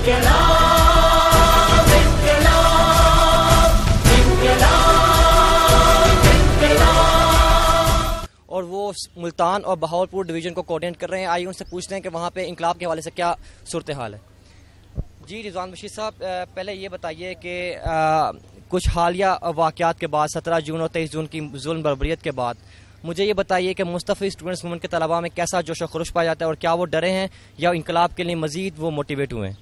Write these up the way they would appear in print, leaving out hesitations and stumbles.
اور وہ ملتان اور بہاولپور ڈویژن کو کوارڈینیٹ کر رہے ہیں. آئیے ان سے پوچھتے ہیں کہ وہاں پہ انقلاب کے حوالے سے کیا صورتحال ہے. جی رضوان بشیر صاحب، پہلے یہ بتائیے کہ کچھ حالیہ واقعات کے بعد 17 جون اور 23 جون کی ظلم بربریت کے بعد مجھے یہ بتائیے کہ مستفی اسٹوڈنٹس موومنٹ کے طلباء میں کیسا جوش و خروش پایا جاتا ہے، اور کیا وہ ڈرے ہیں یا انقلاب کے لیے مزید وہ موٹیویٹ ہوئے ہیں؟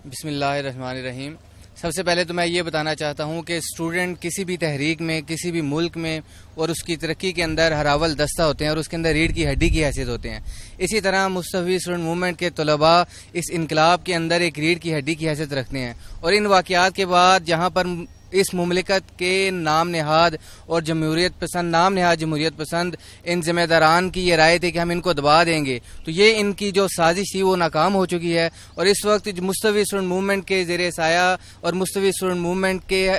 بسم اللہ الرحمن الرحیم. سب سے پہلے تو میں یہ بتانا چاہتا ہوں کہ اسٹوڈنٹ کسی بھی تحریک میں، کسی بھی ملک میں اور اس کی ترقی کے اندر ہراول دستہ ہوتے ہیں اور اس کے اندر ریڑھ کی ہڈی کی حیثیت ہوتے ہیں. اسی طرح مستفی اسٹوڈنٹ موومنٹ کے طلباء اس انقلاب کے اندر ایک ریڑھ کی ہڈی کی حیثیت رکھتے ہیں. اور ان واقعات کے بعد جہاں پر اس مملکت کے نام نہاد اور جمہوریت پسند ان ذمہ داران کی یہ رائے تھی کہ ہم ان کو دبا دیں گے، تو یہ ان کی جو سازش تھی وہ ناکام ہو چکی ہے. اور اس وقت مستفی اسٹوڈنٹ موومنٹ کے زیر سایہ اور مستفی اسٹوڈنٹ موومنٹ کے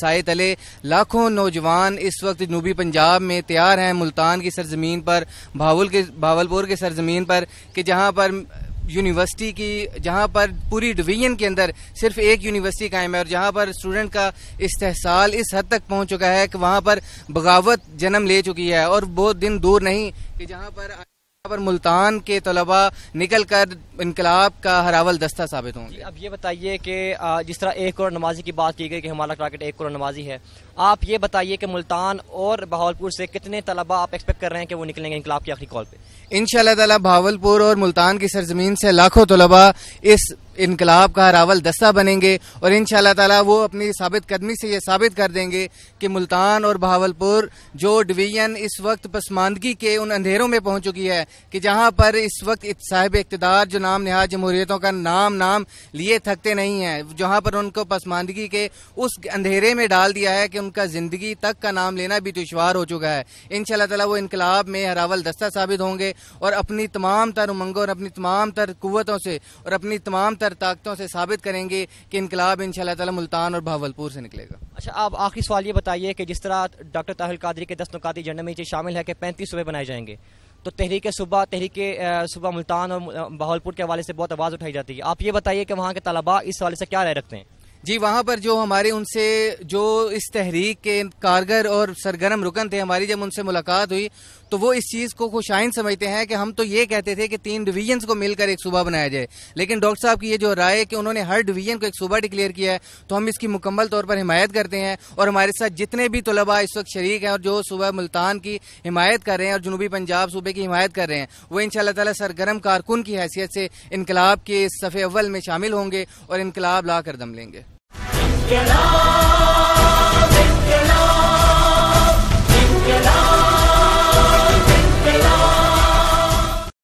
سائے تلے لاکھوں نوجوان اس وقت جنوبی پنجاب میں تیار ہیں، ملتان کی سرزمین پر، بھاولپور کے سرزمین پر، کہ جہاں پر یونیورسٹی کی، جہاں پر پوری ڈویژن کے اندر صرف ایک یونیورسٹی قائم ہے، اور جہاں پر اسٹوڈنٹ کا استحصال اس حد تک پہنچ چکا ہے کہ وہاں پر بغاوت جنم لے چکی ہے. اور بہت دن دور نہیں کہ جہاں پر ملتان کے طلباء نکل کر انقلاب کا ہراول دستہ ثابت ہوں گے. اب یہ بتائیے کہ جس طرح 1 کروڑ نمازی کی بات کی گئی کہ ہمارا ٹارگٹ 1 کروڑ نمازی ہے، آپ یہ بتائیے کہ ملتان اور بہاولپور سے کتنے طلباء آپ ایکسپیکٹ کر رہے ہیں کہ وہ نکلیں گے انقلاب کی آخری کال پہ؟ انشاءاللہ تعالی بہاولپور اور ملتان کی سرزمین سے لاکھوں طلباء اس انقلاب کا ہراول دستہ بنیں گے، اور انشاءاللہ تعالی وہ اپنی ثابت قدمی سے یہ ثابت کر دیں گے کہ ملتان اور بہاولپور جو ڈویژن اس وقت پسماندگی کے ان اندھیروں میں پہنچ چکی ہے، کہ جہاں پر اس وقت صاحب اقتدار جو نام نہاد جمہوریتوں کا نام لیے تھکتے نہیں ہیں، جہاں پر ان کو پسماندگی کے اس اندھیرے میں ڈال دیا ہے کہ ان کا زندگی تک کا نام لینا بھی دشوار ہو چکا ہے. انشاءاللہ تعالی وہ انقلاب میں ہراول دستہ ثابت ہوں گے اور اپنی تمام تر امنگوں اور اپنی تمام تر قوتوں سے اور اپنی تمام تر طاقتوں سے ثابت کریں گے کہ انقلاب انشاءاللہ تعالی ملتان اور بہاولپور سے نکلے گا. اچھا، آپ آخری سوال یہ بتائیے کہ جس طرح ڈاکٹر طاہر القادری کے 10 نکاتی ایجنڈے میں یہ شامل ہے کہ 35 صوبے بنائے جائیں گے، تو تحریک صوبہ ملتان اور بہاولپور کے حوالے سے بہت آواز اٹھائی جاتی ہے. آپ یہ بتائیے کہ وہاں کے طلباء اس حوالے سے کیا رائے رکھتے ہیں؟ جی، وہاں پر جو ہمارے ان سے جو اس تحریک کے کارگر اور سرگرم رکن تھے، ہماری جب ان سے ملاقات ہوئی تو وہ اس چیز کو خوشائن سمجھتے ہیں کہ ہم تو یہ کہتے تھے کہ 3 ڈویژنز کو مل کر ایک صوبہ بنایا جائے، لیکن ڈاکٹر صاحب کی یہ جو رائے کہ انہوں نے ہر ڈویژن کو ایک صوبہ ڈکلیئر کیا ہے، تو ہم اس کی مکمل طور پر حمایت کرتے ہیں. اور ہمارے ساتھ جتنے بھی طلباء اس وقت شریک ہیں اور جو صوبہ ملتان کی حمایت کر رہے ہیں اور جنوبی پنجاب صوبے کی حمایت کر رہے ہیں، وہ انشاءاللہ تعالی سرگرم کارکن کی حیثیت سے انقلاب کے صف اول میں شامل ہوں گے اور انقلاب لا کر دم لیں گے.